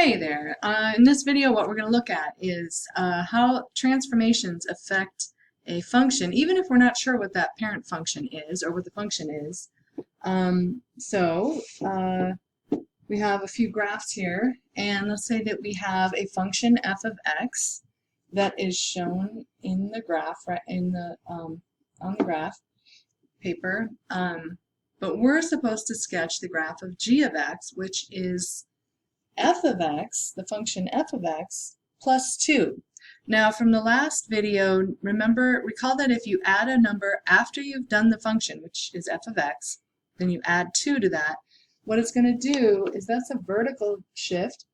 Hey there. In this video, what we're going to look at is how transformations affect a function, even if we're not sure what that parent function is or what the function is. We have a few graphs here, and let's say that we have a function f of x that is shown in the graph, right in the on the graph paper. But we're supposed to sketch the graph of g of x, which is f of x, the function f of x, plus 2. Now from the last video, recall that if you add a number after you've done the function, which is f of x, then you add 2 to that, what it's going to do is that's a vertical shift.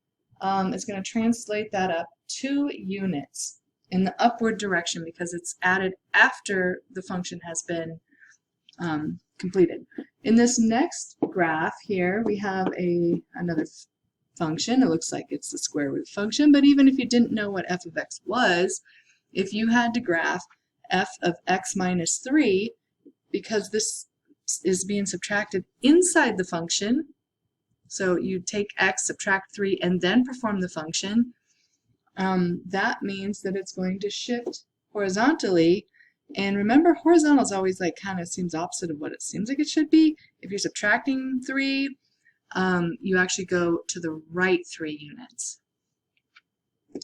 It's going to translate that up 2 units in the upward direction because it's added after the function has been completed. In this next graph here, we have another function. It looks like it's the square root function, but even if you didn't know what f of x was, if you had to graph f of x minus 3, because this is being subtracted inside the function, so you take x, subtract 3, and then perform the function, that means that it's going to shift horizontally. And remember, horizontal is always like kind of seems opposite of what it seems like it should be. If you're subtracting 3, you actually go to the right 3 units.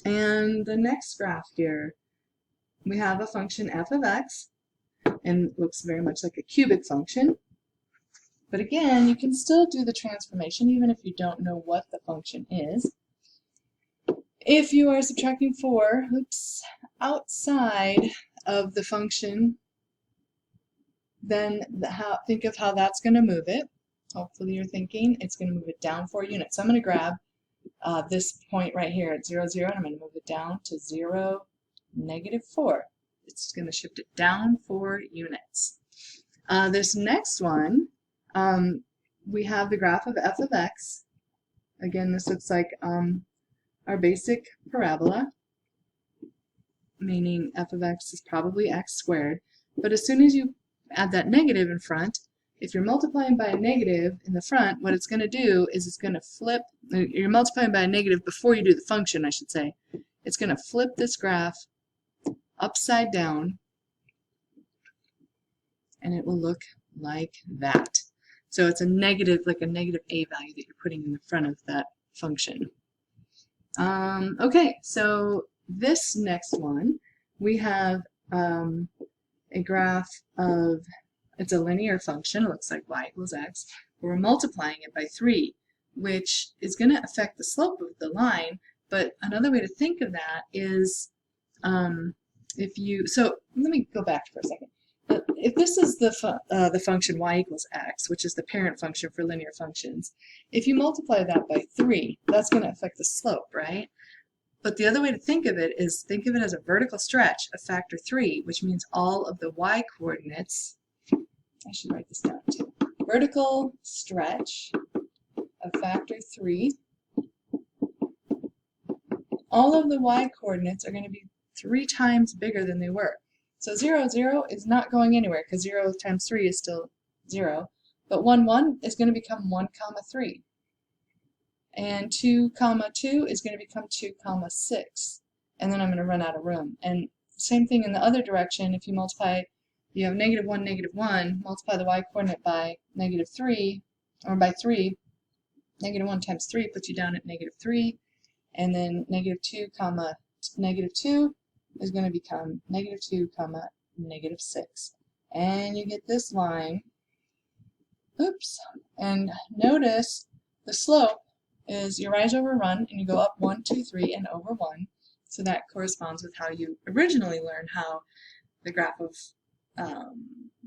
And the next graph here, we have a function f of x, and it looks very much like a cubic function. But again, you can still do the transformation even if you don't know what the function is. If you are subtracting 4, outside of the function, then think of how that's going to move it. Hopefully you're thinking it's going to move it down 4 units. So I'm going to grab this point right here at 0, 0, and I'm going to move it down to 0, negative 4. It's going to shift it down 4 units. This next one, we have the graph of f of x. Again, this looks like our basic parabola, meaning f of x is probably x squared. But as soon as you add that negative in front, if you're multiplying by a negative in the front, what it's going to do is it's going to flip. You're multiplying by a negative before you do the function, I should say. It's going to flip this graph upside down, and it will look like that. So it's a negative, like a negative a value that you're putting in the front of that function. Okay, so this next one, we have a graph of, it's a linear function, it looks like y equals x, but we're multiplying it by 3, which is going to affect the slope of the line. But another way to think of that is so let me go back for a second. If this is the function y equals x, which is the parent function for linear functions, if you multiply that by 3, that's going to affect the slope, right? But the other way to think of it is think of it as a vertical stretch of factor 3, which means all of the y coordinates, I should write this down too, vertical stretch of factor 3, all of the y coordinates are going to be 3 times bigger than they were. So 0, 0 is not going anywhere because 0 times 3 is still 0. But 1, 1 is going to become 1, 3. And 2, 2 is going to become 2, 6. And then I'm going to run out of room. And same thing in the other direction. If you multiply, you have negative 1, negative 1, multiply the y coordinate by negative 3, or by 3. Negative 1 times 3 puts you down at negative 3. And then negative 2, negative 2 is going to become negative 2, negative 6. And you get this line. Oops. And notice the slope is you rise over run, and you go up 1, 2, 3, and over 1. So that corresponds with how you originally learned how the graph of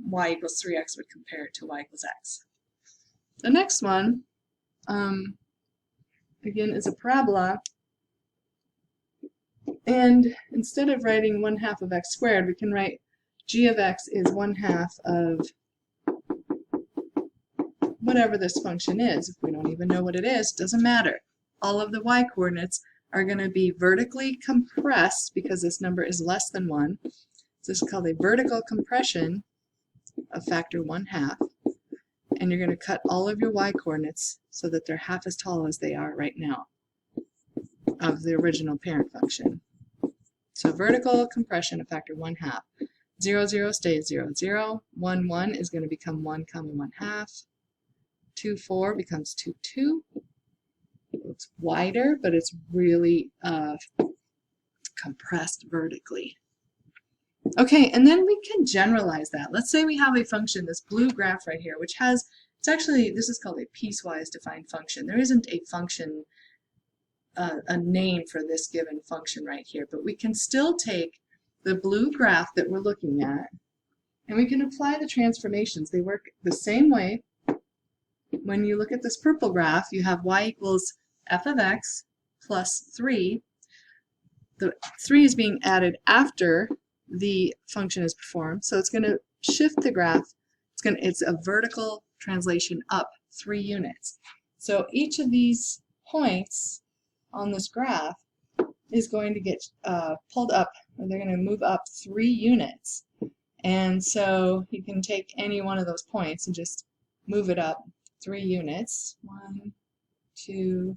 y equals 3x would compare to y equals x. The next one, again, is a parabola. And instead of writing 1/2 of x squared, we can write g of x is 1/2 of whatever this function is. If we don't even know what it is, it doesn't matter. All of the y coordinates are going to be vertically compressed because this number is less than 1. So this is called a vertical compression of factor 1/2. And you're going to cut all of your y coordinates so that they're half as tall as they are right now. of the original parent function. So vertical compression of factor 1/2. 0, 0 stays 0, 0. 1, 1 is going to become 1, 1/2. 2, 4 becomes 2, 2. It looks wider, but it's really compressed vertically. Okay, and then we can generalize that. Let's say we have a function, this blue graph right here, which has, it's actually, this is called a piecewise defined function. There isn't a function, a name for this given function right here, but we can still take the blue graph that we're looking at, and we can apply the transformations. They work the same way. When you look at this purple graph, you have y equals f of x plus 3. The 3 is being added after the function is performed, so it's going to shift the graph. It's a vertical translation up 3 units. So each of these points on this graph is going to get pulled up, or they're going to move up 3 units. And so you can take any one of those points and just move it up 3 units. 1, 2,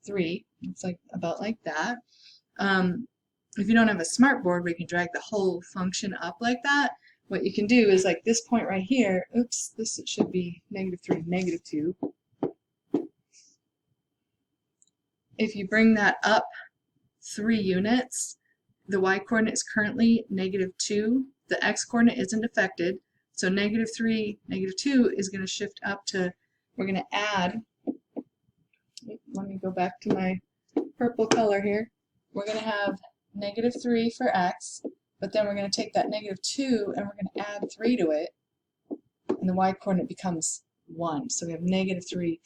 3. It's like about like that. If you don't have a smart board where you can drag the whole function up like that, what you can do is like this point right here, oops, this should be -3, -2. If you bring that up 3 units, the y-coordinate is currently -2. The x-coordinate isn't affected, so -3, -2 is going to shift up to, we're going to add, let me go back to my purple color here. We're going to have -3 for x, but then we're going to take that -2 and we're going to add 3 to it, and the y-coordinate becomes 1. So we have -3,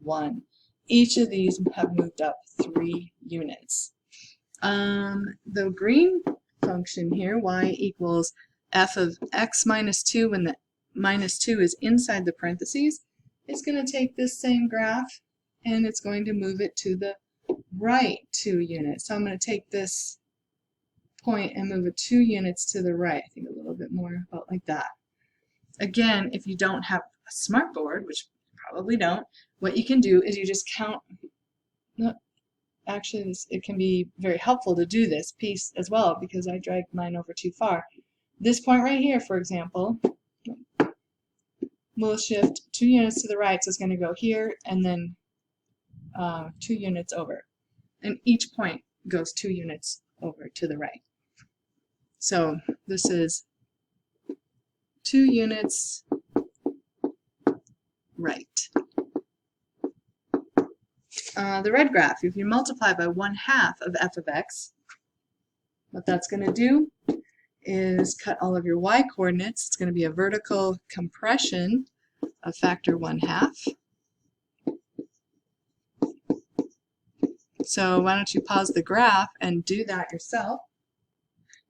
1. Each of these have moved up 3 units. The green function here, y equals f of x minus 2, when the -2 is inside the parentheses, it's going to take this same graph and it's going to move it to the right 2 units. So I'm going to take this point and move it 2 units to the right. I think a little bit more about like that. Again, if you don't have a smart board, which you probably don't, what you can do is you just count. No, actually, it can be very helpful to do this piece as well because I dragged mine over too far. This point right here, for example, will shift 2 units to the right, so it's going to go here and then 2 units over. And each point goes 2 units over to the right. So this is 2 units right. The red graph, if you multiply by 1/2 of f of x, what that's going to do is cut all of your y-coordinates. It's going to be a vertical compression of factor 1/2. So why don't you pause the graph and do that yourself.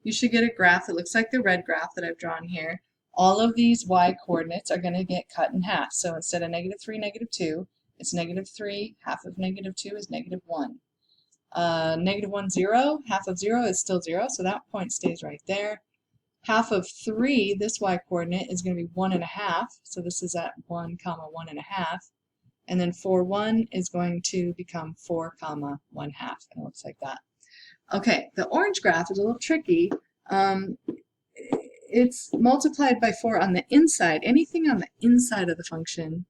You should get a graph that looks like the red graph that I've drawn here. All of these y-coordinates are going to get cut in half. So instead of -3, -2, it's -3, half of -2 is -1. -1, 0, half of 0 is still 0, so that point stays right there. Half of 3, this y-coordinate, is going to be 1.5, so this is at 1, 1.5. And then 4, 1 is going to become 4, 1/2, and it looks like that. Okay, the orange graph is a little tricky. It's multiplied by 4 on the inside. Anything on the inside of the function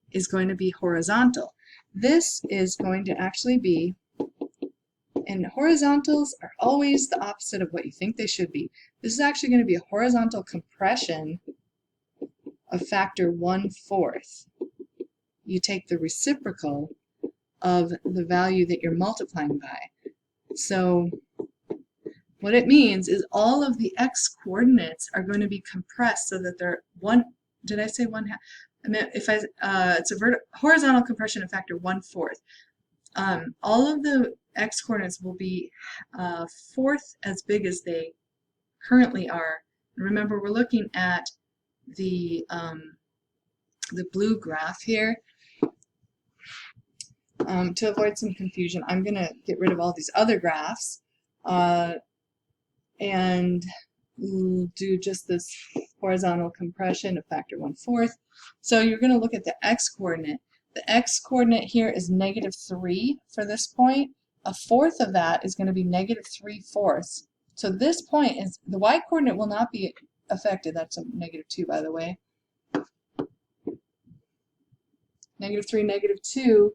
is going to be horizontal. This is going to actually be, and horizontals are always the opposite of what you think they should be. This is actually going to be a horizontal compression of factor 1/4. You take the reciprocal of the value that you're multiplying by. So what it means is all of the x-coordinates are going to be compressed so that they're did I say 1/2? I mean, it's a horizontal compression of factor 1/4. All of the x-coordinates will be 1/4 as big as they currently are. And remember, we're looking at the blue graph here. To avoid some confusion, I'm going to get rid of all these other graphs and do just this horizontal compression of factor 1/4. So you're going to look at the x-coordinate. The x-coordinate here is -3 for this point, a fourth of that is going to be negative 3/4. So this point is, the y-coordinate will not be affected. That's a negative 2, by the way. Negative 3, negative 2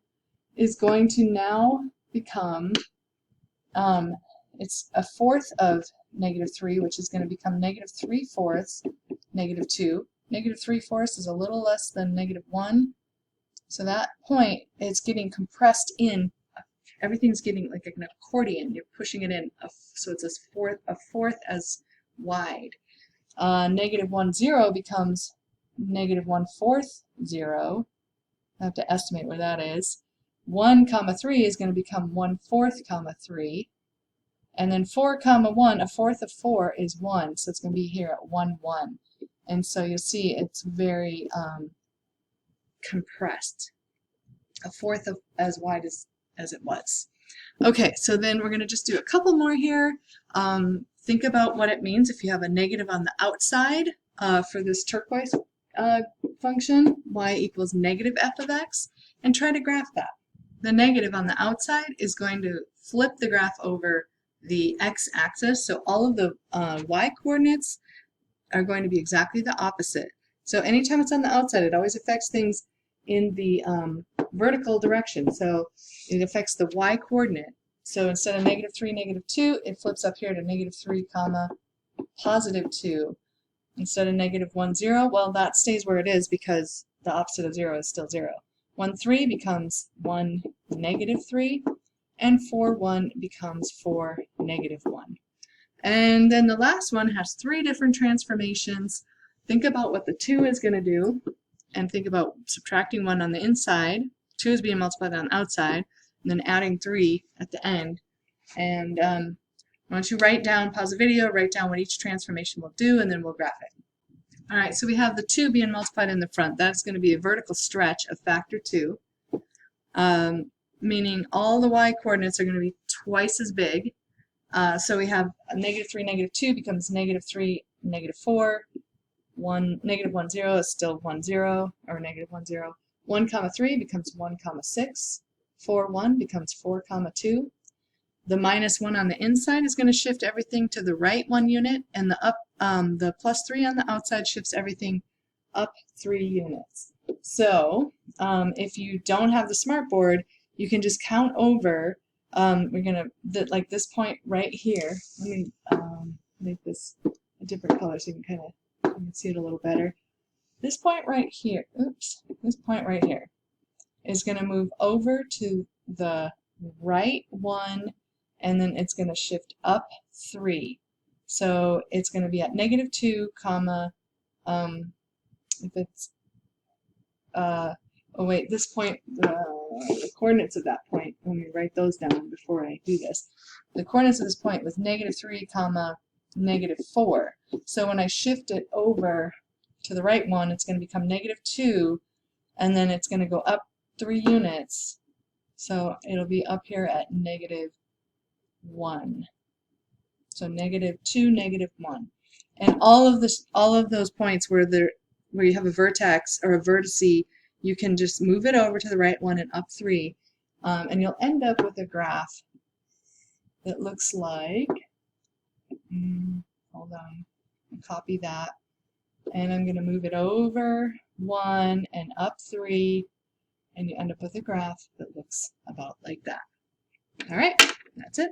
is going to now become, it's a fourth of negative 3, which is going to become negative 3/4, negative 2. Negative 3/4 is a little less than negative 1. So that point, it's getting compressed in. Everything's getting like an accordion. You're pushing it in, so it's a fourth as wide. Negative 1, 0 becomes negative 1/4, 0. I have to estimate where that is. 1, 3 is going to become 1/4, 3. And then 4, 1, a fourth of 4 is 1, so it's going to be here at 1, 1. And so you'll see it's very compressed. A fourth of as wide as it was. Okay, so then we're going to just do a couple more here. Think about what it means if you have a negative on the outside for this turquoise function, y equals negative f of x, and try to graph that. The negative on the outside is going to flip the graph over the x-axis, so all of the y-coordinates are going to be exactly the opposite. So anytime it's on the outside, it always affects things in the vertical direction. So it affects the y-coordinate. So instead of negative 3, negative 2, it flips up here to negative 3, positive 2. Instead of negative 1, 0, well, that stays where it is because the opposite of 0 is still 0. 1, 3 becomes 1, negative 3, and 4, 1 becomes 4, negative 1. And then the last one has 3 different transformations. Think about what the 2 is going to do, and think about subtracting 1 on the inside. 2 is being multiplied on the outside, and then adding 3 at the end. And why don't you pause the video, write down what each transformation will do, and then we'll graph it. All right, so we have the 2 being multiplied in the front. That's going to be a vertical stretch of factor 2, meaning all the y-coordinates are going to be twice as big. So we have a negative 3, negative 2 becomes negative 3, negative 4. 1, negative 1, 0 is still 1, 0, or negative 1, 0. 1, 3 becomes 1, 6. 4, 1 becomes 4, 2. The minus 1 on the inside is going to shift everything to the right 1 unit, and the plus 3 on the outside shifts everything up 3 units. So if you don't have the smartboard, you can just count over. We're going to, like this point right here, let me make this a different color so you can see it a little better. This point right here, this point right here is going to move over to the right 1, and then it's going to shift up 3. So it's going to be at negative 2, if it's, oh wait, this point, the coordinates of that point, let me write those down before I do this. The coordinates of this point was negative 3, negative 4. So when I shift it over to the right one, it's going to become negative 2, and then it's going to go up 3 units. So it'll be up here at negative 1. So negative 2, negative 1. And all of those points where you have a vertex or a vertice, you can just move it over to the right one and up 3. And you'll end up with a graph that looks like, hold on, copy that. And I'm going to move it over 1 and up 3, and you end up with a graph that looks about like that. All right, that's it.